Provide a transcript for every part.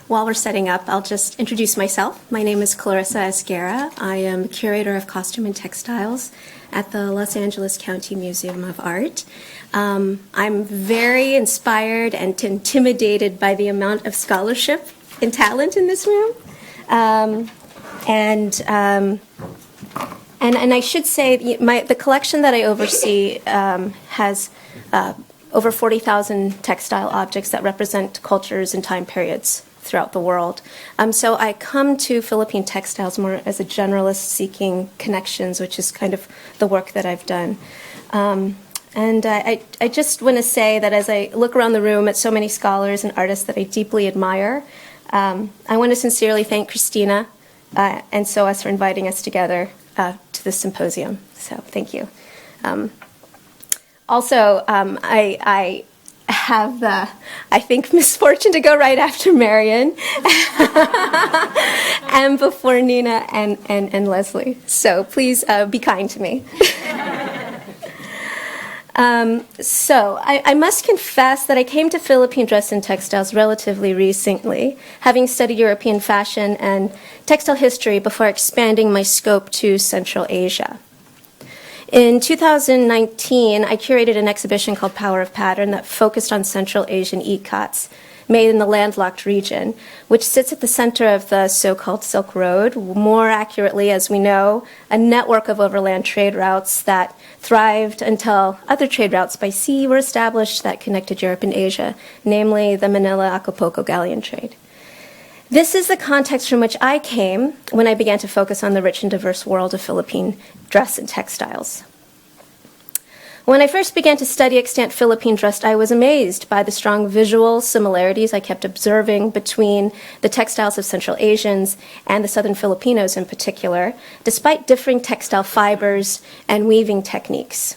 while we're setting up, I'll just introduce myself. My name is Clarissa Esguerra. I am Curator of Costume and Textiles at the Los Angeles County Museum of Art. I'm very inspired and intimidated by the amount of scholarship and talent in this room. And I should say the collection that I oversee has over 40,000 textile objects that represent cultures and time periods throughout the world. So I come to Philippine textiles more as a generalist seeking connections, which is kind of the work that I've done. And I just want to say that as I look around the room at so many scholars and artists that I deeply admire, I want to sincerely thank Christina and SOAS for inviting us together to this symposium. So thank you. Also, I have the, I think, misfortune to go right after Marion and before Nina and Leslie. So please be kind to me. So I must confess that I came to Philippine dress and textiles relatively recently, having studied European fashion and textile history before expanding my scope to Central Asia. In 2019, I curated an exhibition called Power of Pattern that focused on Central Asian ikats made in the landlocked region, which sits at the center of the so-called Silk Road, more accurately, as we know, a network of overland trade routes that thrived until other trade routes by sea were established that connected Europe and Asia, namely the Manila-Acapulco galleon trade. This is the context from which I came when I began to focus on the rich and diverse world of Philippine dress and textiles. When I first began to study extant Philippine dress, I was amazed by the strong visual similarities I kept observing between the textiles of Central Asians and the Southern Filipinos in particular, despite differing textile fibers and weaving techniques.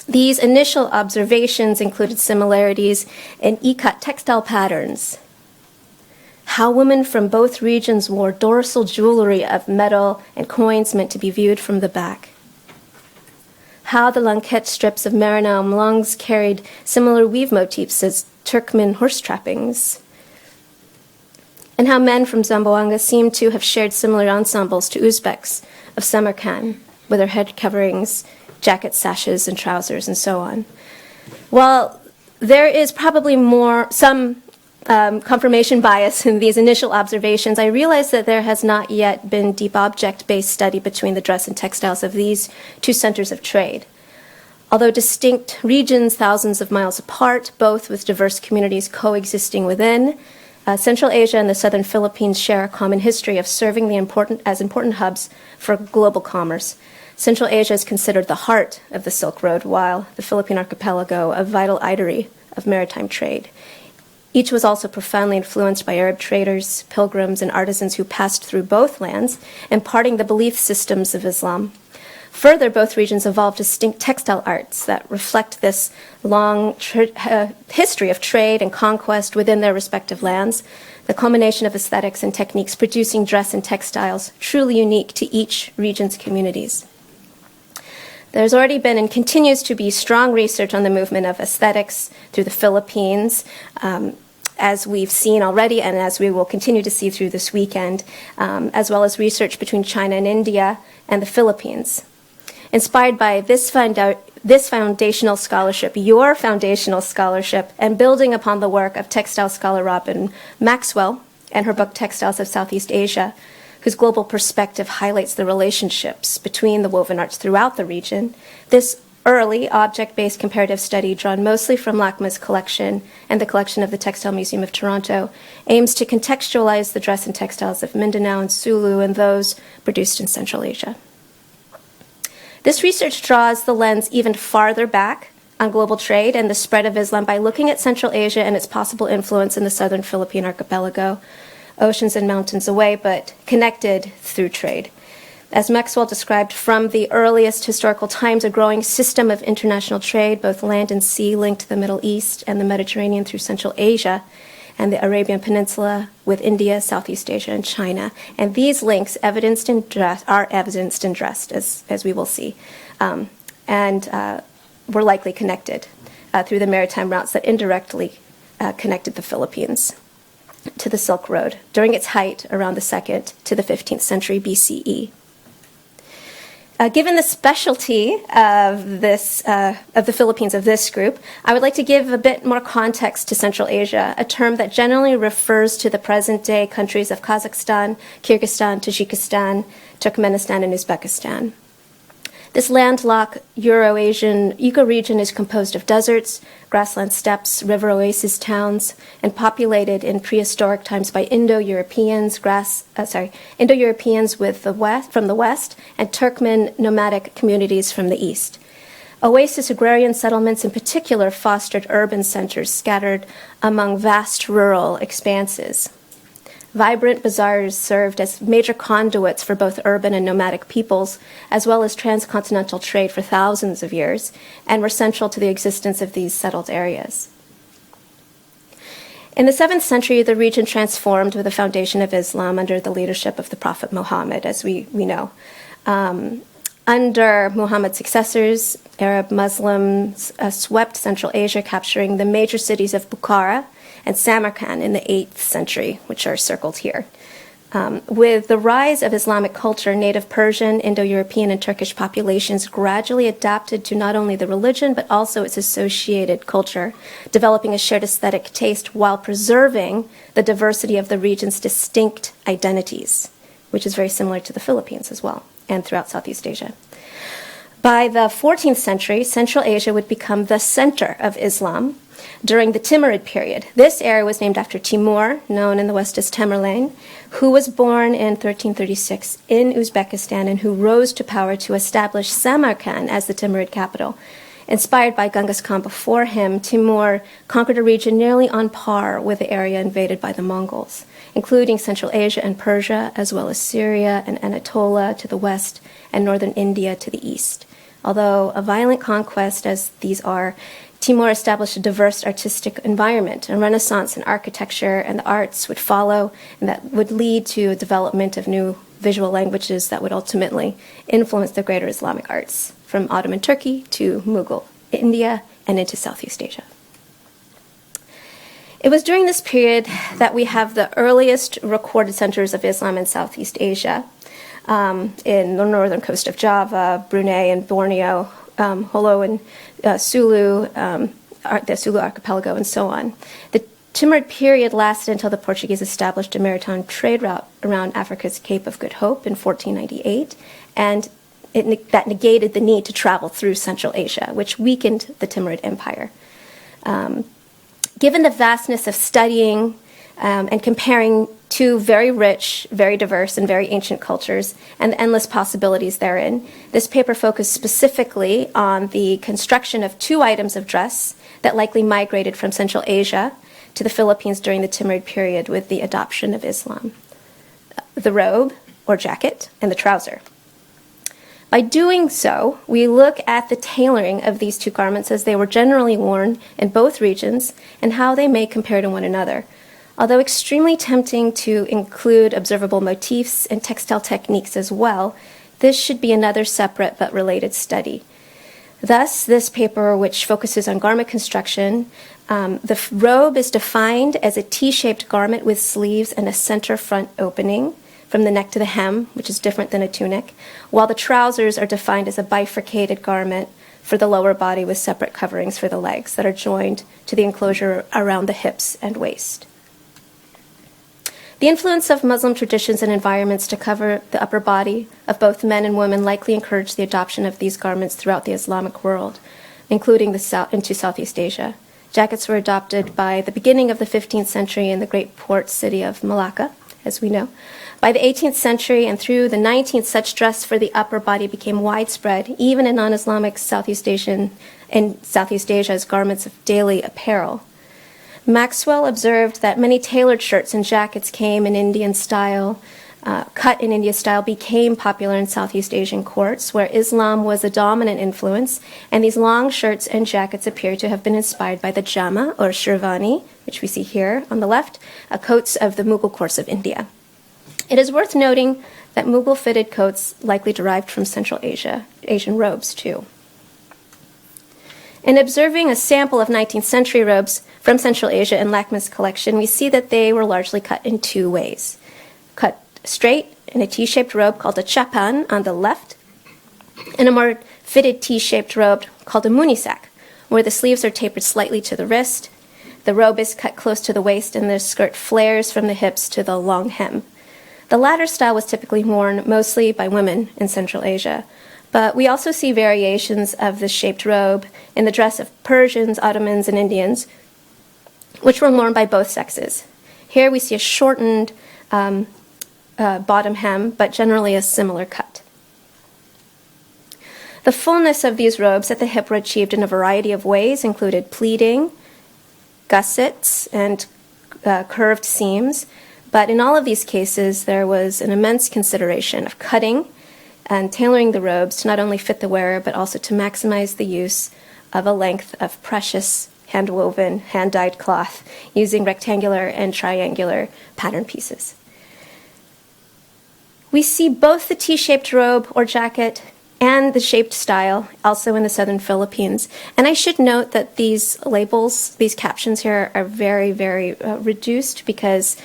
These initial observations included similarities in ikat textile patterns, how women from both regions wore dorsal jewelry of metal and coins meant to be viewed from the back, how the lanquette strips of merino mlongs carried similar weave motifs as Turkmen horse trappings, and how men from Zamboanga seemed to have shared similar ensembles to Uzbeks of Samarkand, with their head coverings, jackets, sashes, and trousers, and so on. While there is probably some confirmation bias in these initial observations, I realized that there has not yet been deep object-based study between the dress and textiles of these two centers of trade. Although distinct regions thousands of miles apart, both with diverse communities coexisting within, Central Asia and the Southern Philippines share a common history of serving as important hubs for global commerce. Central Asia is considered the heart of the Silk Road, while the Philippine archipelago a vital artery of maritime trade. Each was also profoundly influenced by Arab traders, pilgrims, and artisans who passed through both lands, imparting the belief systems of Islam. Further, both regions evolved distinct textile arts that reflect this long history of trade and conquest within their respective lands, the culmination of aesthetics and techniques producing dress and textiles truly unique to each region's communities. There's already been and continues to be strong research on the movement of aesthetics through the Philippines, as we've seen already and as we will continue to see through this weekend, as well as research between China and India and the Philippines. Inspired by this foundational scholarship, your foundational scholarship, and building upon the work of textile scholar Robin Maxwell and her book Textiles of Southeast Asia, whose global perspective highlights the relationships between the woven arts throughout the region, this early object-based comparative study, drawn mostly from LACMA's collection and the collection of the Textile Museum of Toronto, aims to contextualize the dress and textiles of Mindanao and Sulu and those produced in Central Asia. This research draws the lens even farther back on global trade and the spread of Islam by looking at Central Asia and its possible influence in the Southern Philippine archipelago, oceans and mountains away, but connected through trade. As Maxwell described, from the earliest historical times, a growing system of international trade, both land and sea, linked the Middle East and the Mediterranean through Central Asia and the Arabian Peninsula with India, Southeast Asia, and China. And these links are evidenced in dress, as we will see, and were likely connected through the maritime routes that indirectly connected the Philippines. to the Silk Road during its height around the 2nd to the 15th century BCE. Given the specialty of the Philippines, of this group, I would like to give a bit more context to Central Asia, a term that generally refers to the present-day countries of Kazakhstan, Kyrgyzstan, Tajikistan, Turkmenistan, and Uzbekistan. This landlocked Euro-Asian ecoregion is composed of deserts, grassland steppes, river oasis towns, and populated in prehistoric times by Indo-Europeans from the west, and Turkmen nomadic communities from the east. Oasis agrarian settlements in particular fostered urban centers scattered among vast rural expanses. Vibrant bazaars served as major conduits for both urban and nomadic peoples, as well as transcontinental trade for thousands of years, and were central to the existence of these settled areas. In the 7th century, the region transformed with the foundation of Islam under the leadership of the Prophet Muhammad, as we know. Under Muhammad's successors, Arab Muslims swept Central Asia, capturing the major cities of Bukhara and Samarkand in the 8th century, which are circled here. With the rise of Islamic culture, native Persian, Indo-European, and Turkish populations gradually adapted to not only the religion, but also its associated culture, developing a shared aesthetic taste while preserving the diversity of the region's distinct identities, which is very similar to the Philippines as well, and throughout Southeast Asia. By the 14th century, Central Asia would become the center of Islam during the Timurid period. This area was named after Timur, known in the West as Tamerlane, who was born in 1336 in Uzbekistan and who rose to power to establish Samarkand as the Timurid capital. Inspired by Genghis Khan before him, Timur conquered a region nearly on par with the area invaded by the Mongols, including Central Asia and Persia, as well as Syria and Anatolia to the west and northern India to the east. Although a violent conquest, as these are, Timur established a diverse artistic environment, and Renaissance in architecture and the arts would follow, and that would lead to a development of new visual languages that would ultimately influence the greater Islamic arts, from Ottoman Turkey to Mughal India and into Southeast Asia. It was during this period that we have the earliest recorded centers of Islam in Southeast Asia, in the northern coast of Java, Brunei and Borneo, Holo and Sulu, the Sulu archipelago, and so on. The Timurid period lasted until the Portuguese established a maritime trade route around Africa's Cape of Good Hope in 1498, and that negated the need to travel through Central Asia, which weakened the Timurid Empire. Given the vastness of studying and comparing two very rich, very diverse, and very ancient cultures, and the endless possibilities therein, this paper focused specifically on the construction of two items of dress that likely migrated from Central Asia to the Philippines during the Timurid period with the adoption of Islam: the robe, or jacket, and the trouser. By doing so, we look at the tailoring of these two garments as they were generally worn in both regions and how they may compare to one another. Although extremely tempting to include observable motifs and textile techniques as well, this should be another separate but related study. Thus, this paper, which focuses on garment construction, the robe is defined as a T-shaped garment with sleeves and a center front opening from the neck to the hem, which is different than a tunic, while the trousers are defined as a bifurcated garment for the lower body with separate coverings for the legs that are joined to the enclosure around the hips and waist. The influence of Muslim traditions and environments to cover the upper body of both men and women likely encouraged the adoption of these garments throughout the Islamic world, including into Southeast Asia. Jackets were adopted by the beginning of the 15th century in the great port city of Malacca, as we know. By the 18th century and through the 19th, such dress for the upper body became widespread, even in non-Islamic Southeast Asia as garments of daily apparel. Maxwell observed that many tailored shirts and jackets came in Indian style, cut in India style, became popular in Southeast Asian courts, where Islam was a dominant influence, and these long shirts and jackets appear to have been inspired by the jama, or sherwani, which we see here on the left, coats of the Mughal courts of India. It is worth noting that Mughal-fitted coats likely derived from Central Asia, Asian robes too. In observing a sample of 19th century robes from Central Asia in LACMA's collection, we see that they were largely cut in two ways. Cut straight in a T-shaped robe called a chapan on the left, and a more fitted T-shaped robe called a munisak, where the sleeves are tapered slightly to the wrist, the robe is cut close to the waist, and the skirt flares from the hips to the long hem. The latter style was typically worn mostly by women in Central Asia, but we also see variations of the shaped robe in the dress of Persians, Ottomans, and Indians, which were worn by both sexes. Here we see a shortened bottom hem, but generally a similar cut. The fullness of these robes at the hip were achieved in a variety of ways, included pleating, gussets, and curved seams. But in all of these cases, there was an immense consideration of cutting and tailoring the robes to not only fit the wearer, but also to maximize the use of a length of precious hand-woven, hand-dyed cloth using rectangular and triangular pattern pieces. We see both the T-shaped robe or jacket and the shaped style also in the southern Philippines. And I should note that these labels, these captions here are very, very reduced because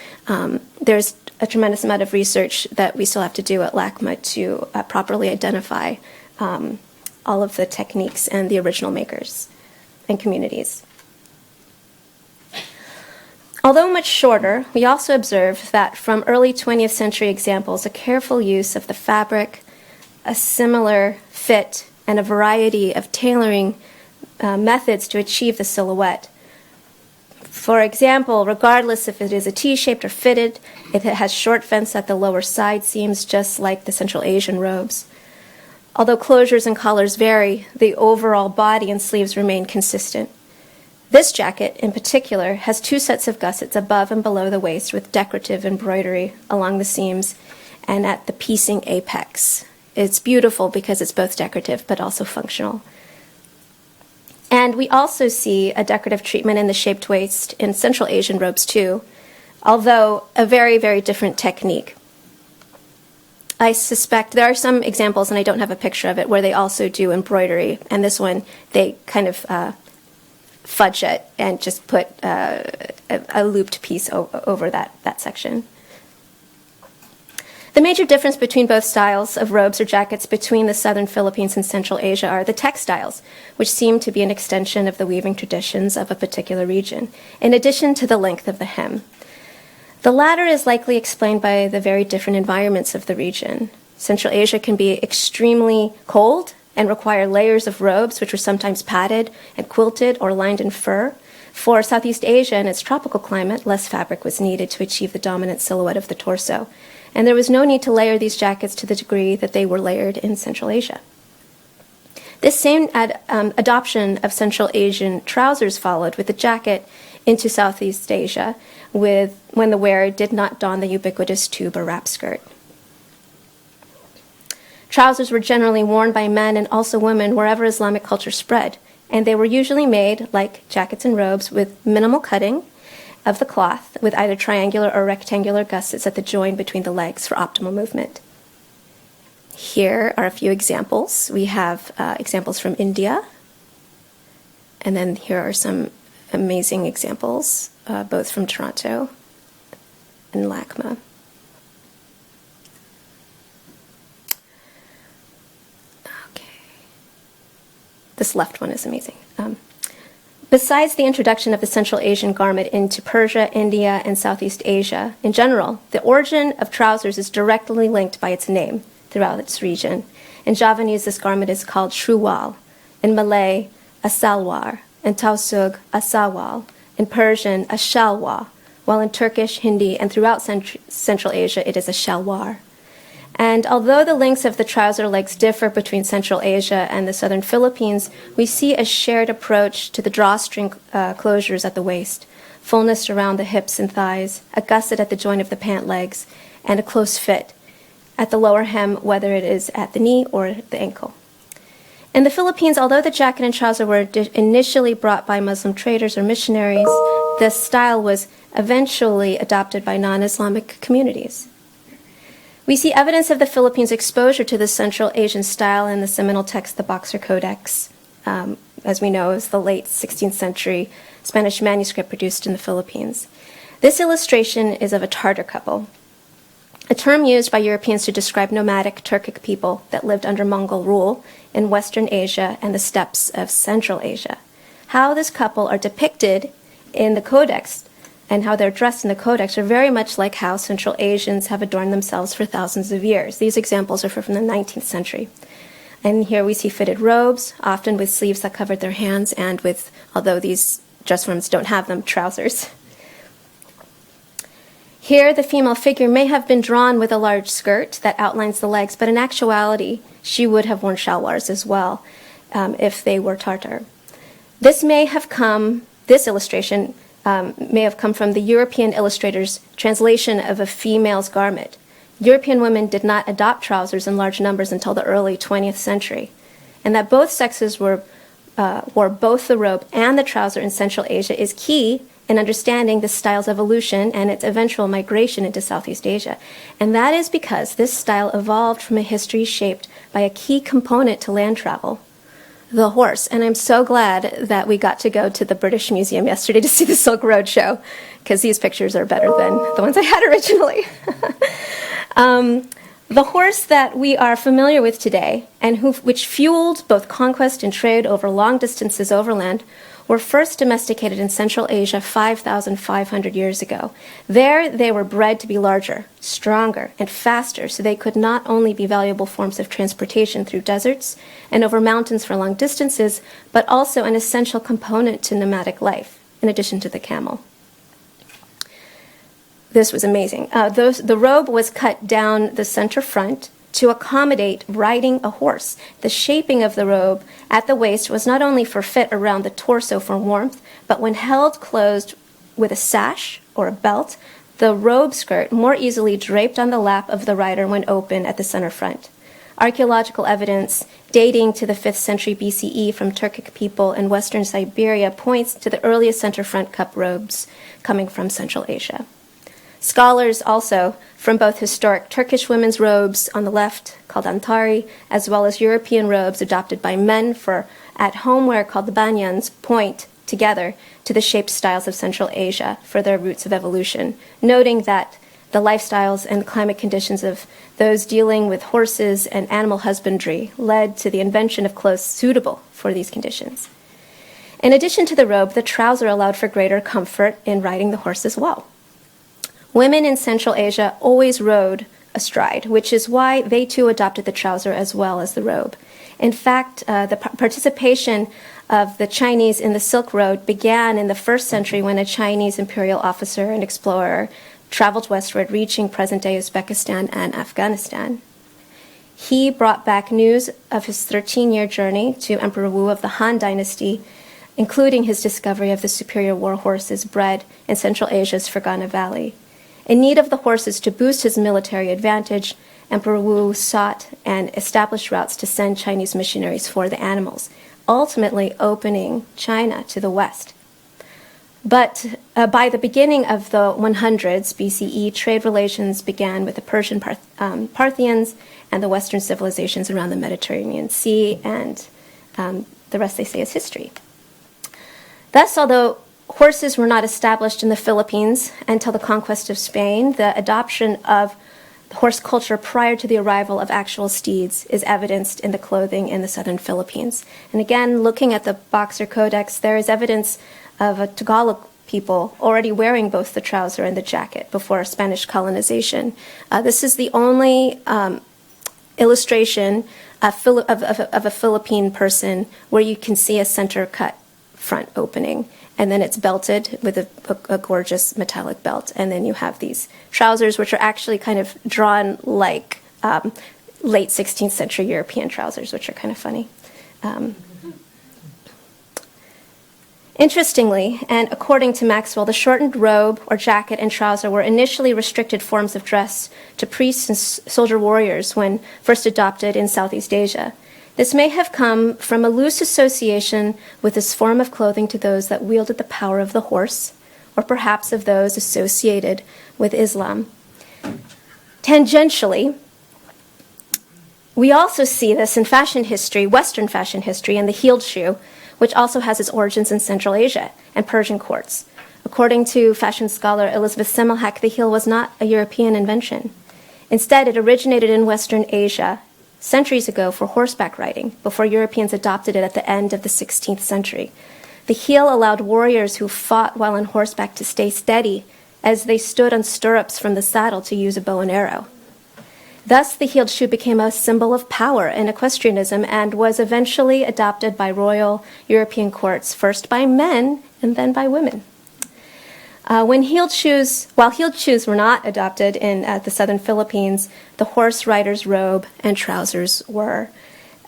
there's a tremendous amount of research that we still have to do at LACMA to properly identify all of the techniques and the original makers and communities. Although much shorter, we also observe that from early 20th century examples, a careful use of the fabric, a similar fit, and a variety of tailoring methods to achieve the silhouette. For example, regardless if it is a T-shaped or fitted, it has short fence at the lower side seams, just like the Central Asian robes. Although closures and collars vary, the overall body and sleeves remain consistent. This jacket, in particular, has two sets of gussets above and below the waist with decorative embroidery along the seams and at the piecing apex. It's beautiful because it's both decorative but also functional. And we also see a decorative treatment in the shaped waist in Central Asian robes too, although a very, very different technique. I suspect there are some examples, and I don't have a picture of it, where they also do embroidery, and this one they kind of fudge it and just put a looped piece over that section. The major difference between both styles of robes or jackets between the southern Philippines and Central Asia are the textiles, which seem to be an extension of the weaving traditions of a particular region, in addition to the length of the hem. The latter is likely explained by the very different environments of the region. Central Asia can be extremely cold and require layers of robes, which were sometimes padded and quilted or lined in fur. For Southeast Asia and its tropical climate, less fabric was needed to achieve the dominant silhouette of the torso, and there was no need to layer these jackets to the degree that they were layered in Central Asia. This same adoption of Central Asian trousers followed with the jacket into Southeast Asia when the wearer did not don the ubiquitous tube or wrap skirt. Trousers were generally worn by men and also women wherever Islamic culture spread, and they were usually made, like jackets and robes, with minimal cutting of the cloth, with either triangular or rectangular gussets at the join between the legs for optimal movement. Here are a few examples. We have examples from India, and then here are some amazing examples, both from Toronto and LACMA. This left one is amazing. Besides the introduction of the Central Asian garment into Persia, India, and Southeast Asia, in general, the origin of trousers is directly linked by its name throughout its region. In Javanese, this garment is called shruwal. In Malay, a salwar. In Tausug, a sawal. In Persian, a shalwa. While in Turkish, Hindi, and throughout Central Asia, it is a shalwar. And although the lengths of the trouser legs differ between Central Asia and the southern Philippines, we see a shared approach to the drawstring closures at the waist, fullness around the hips and thighs, a gusset at the joint of the pant legs, and a close fit at the lower hem, whether it is at the knee or the ankle. In the Philippines, although the jacket and trouser were initially brought by Muslim traders or missionaries, this style was eventually adopted by non-Islamic communities. We see evidence of the Philippines' exposure to the Central Asian style in the seminal text, the Boxer Codex, as we know, is the late 16th century Spanish manuscript produced in the Philippines. This illustration is of a Tartar couple, a term used by Europeans to describe nomadic Turkic people that lived under Mongol rule in Western Asia and the steppes of Central Asia. How this couple are depicted in the codex and how they're dressed in the codex are very much like how Central Asians have adorned themselves for thousands of years. These examples are from the 19th century. And here we see fitted robes, often with sleeves that covered their hands, and with, although these dress forms don't have them, trousers. Here, the female figure may have been drawn with a large skirt that outlines the legs, but in actuality, she would have worn shalwars as well if they were Tartar. This illustration may have come from the European illustrator's translation of a female's garment. European women did not adopt trousers in large numbers until the early 20th century, and that both sexes wore both the robe and the trouser in Central Asia is key in understanding this style's evolution and its eventual migration into Southeast Asia. And that is because this style evolved from a history shaped by a key component to land travel, the horse. And I'm so glad that we got to go to the British Museum yesterday to see the Silk Road show, because these pictures are better than the ones I had originally. The horse that we are familiar with today, and which fueled both conquest and trade over long distances overland, were first domesticated in Central Asia 5,500 years ago. There, they were bred to be larger, stronger, and faster, so they could not only be valuable forms of transportation through deserts and over mountains for long distances, but also an essential component to nomadic life, in addition to the camel. This was amazing. The robe was cut down the center front to accommodate riding a horse. The shaping of the robe at the waist was not only for fit around the torso for warmth, but when held closed with a sash or a belt, the robe skirt more easily draped on the lap of the rider when open at the center front. Archaeological evidence dating to the 5th century BCE from Turkic people in western Siberia points to the earliest center front cup robes coming from Central Asia. Scholars also, from both historic Turkish women's robes on the left, called antari, as well as European robes adopted by men for at-home wear called the banyans, point together to the shaped styles of Central Asia for their roots of evolution, noting that the lifestyles and climate conditions of those dealing with horses and animal husbandry led to the invention of clothes suitable for these conditions. In addition to the robe, the trouser allowed for greater comfort in riding the horse as well. Women in Central Asia always rode astride, which is why they too adopted the trouser as well as the robe. In fact, the participation of the Chinese in the Silk Road began in the 1st century when a Chinese imperial officer and explorer traveled westward, reaching present-day Uzbekistan and Afghanistan. He brought back news of his 13-year journey to Emperor Wu of the Han Dynasty, including his discovery of the superior war horses bred in Central Asia's Fergana Valley. In need of the horses to boost his military advantage, Emperor Wu sought and established routes to send Chinese missionaries for the animals, ultimately opening China to the west. But by the beginning of the 100s BCE, trade relations began with the Persian Parthians and the Western civilizations around the Mediterranean Sea, and the rest, they say, is history. Thus, although horses were not established in the Philippines until the conquest of Spain, the adoption of horse culture prior to the arrival of actual steeds is evidenced in the clothing in the southern Philippines. And again, looking at the Boxer Codex, there is evidence of a Tagalog people already wearing both the trouser and the jacket before Spanish colonization. This is the only illustration of a Philippine person where you can see a center-cut front opening, and then it's belted with a gorgeous metallic belt, and then you have these trousers, which are actually kind of drawn like late 16th century European trousers, which are kind of funny. Interestingly, and according to Maxwell, the shortened robe or jacket and trouser were initially restricted forms of dress to priests and soldier warriors when first adopted in Southeast Asia. This may have come from a loose association with this form of clothing to those that wielded the power of the horse, or perhaps of those associated with Islam. Tangentially, we also see this in fashion history, Western fashion history, and the heeled shoe, which also has its origins in Central Asia and Persian courts. According to fashion scholar Elizabeth Semmelhack, the heel was not a European invention. Instead, it originated in Western Asia centuries ago for horseback riding, before Europeans adopted it at the end of the 16th century. The heel allowed warriors who fought while on horseback to stay steady as they stood on stirrups from the saddle to use a bow and arrow. Thus, the heeled shoe became a symbol of power in equestrianism and was eventually adopted by royal European courts, first by men and then by women. While heeled shoes were not adopted in the southern Philippines, the horse rider's robe and trousers were,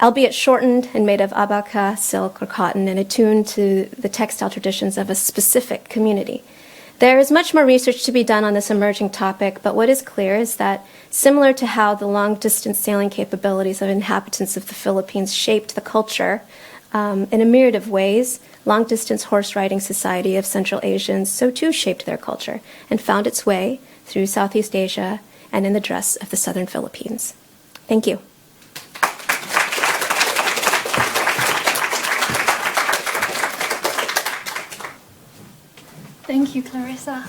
albeit shortened and made of abaca, silk, or cotton, and attuned to the textile traditions of a specific community. There is much more research to be done on this emerging topic, but what is clear is that, similar to how the long-distance sailing capabilities of inhabitants of the Philippines shaped the culture in a myriad of ways, long-distance horse riding society of Central Asians so too shaped their culture and found its way through Southeast Asia and in the dress of the southern Philippines. Thank you. Thank you, Clarissa.